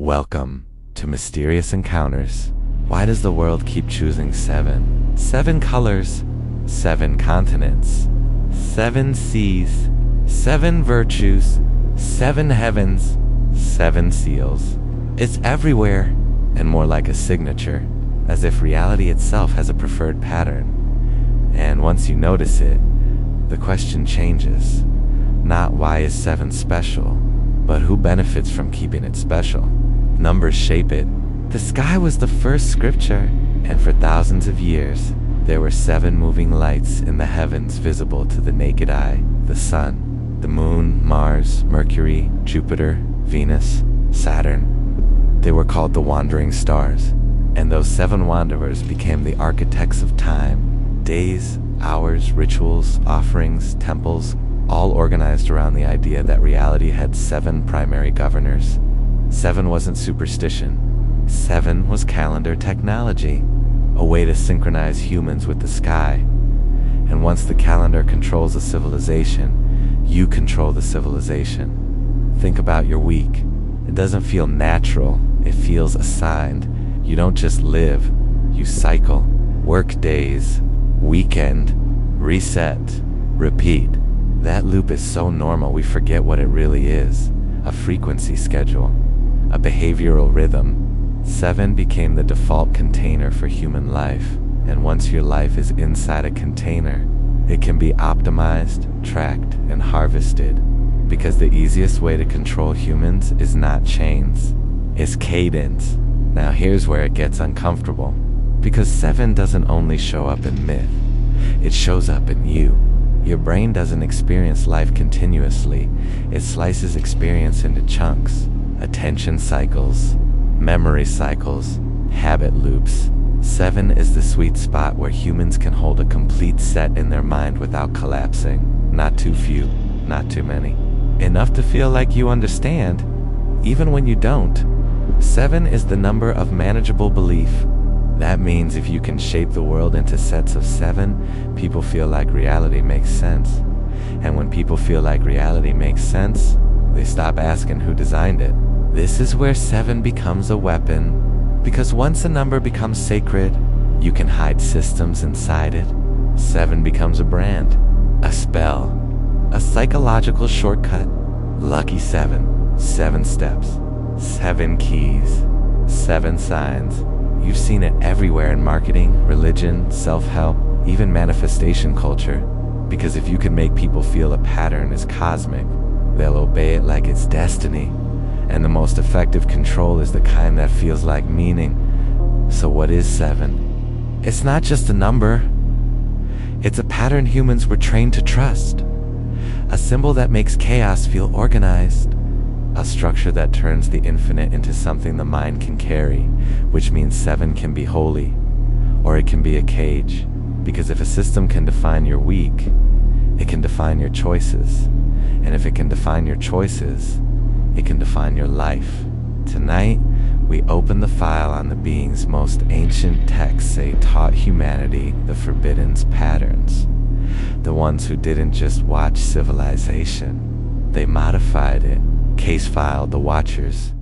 Welcome to Mysterious Encounters. Why does the world keep choosing seven? 7 colors, 7 continents, 7 seas, 7 virtues, 7 heavens, 7 seals. It's everywhere, and more like a signature, as if reality itself has a preferred pattern. And once you notice it, the question changes. Not why is 7 special, but who benefits from keeping it special? Numbers shape it. The sky was the first scripture, and for thousands of years, there were 7 moving lights in the heavens visible to the naked eye: the sun, the moon, Mars, Mercury, Jupiter, Venus, Saturn. They were called the wandering stars, and those 7 wanderers became the architects of time. Days, hours, rituals, offerings, temples, all organized around the idea that reality had 7 primary governors. 7 wasn't superstition. 7 was calendar technology, a way to synchronize humans with the sky. And once the calendar controls a civilization, you control the civilization. Think about your week. It doesn't feel natural, it feels assigned. You don't just live, you cycle. Work days, weekend, reset, repeat. That loop is so normal we forget what it really is: a frequency schedule, a behavioral rhythm. 7 became the default container for human life, and once your life is inside a container, it can be optimized, tracked, and harvested. Because the easiest way to control humans is not chains, it's cadence. Now here's where it gets uncomfortable, because 7 doesn't only show up in myth, it shows up in you. Your brain doesn't experience life continuously, it slices experience into chunks. Attention cycles, memory cycles, habit loops. 7 is the sweet spot where humans can hold a complete set in their mind without collapsing. Not too few, not too many. Enough to feel like you understand, even when you don't. 7 is the number of manageable belief. That means if you can shape the world into sets of 7, people feel like reality makes sense. And when people feel like reality makes sense, they stop asking who designed it. This is where 7 becomes a weapon, because once a number becomes sacred, you can hide systems inside it. 7 becomes a brand, a spell, a psychological shortcut. Lucky 7, 7 steps, 7 keys, 7 signs. You've seen it everywhere in marketing, religion, self-help, even manifestation culture. Because if you can make people feel a pattern is cosmic, they'll obey it like it's destiny. And the most effective control is the kind that feels like meaning. So what is 7? It's not just a number. It's a pattern humans were trained to trust. A symbol that makes chaos feel organized. A structure that turns the infinite into something the mind can carry, which means 7 can be holy, or it can be a cage. Because if a system can define your week, it can define your choices. And if it can define your choices, it can define your life. Tonight, we open the file on the being's most ancient texts they taught humanity the forbidden's patterns. The ones who didn't just watch civilization, they modified it. Case filed the Watchers,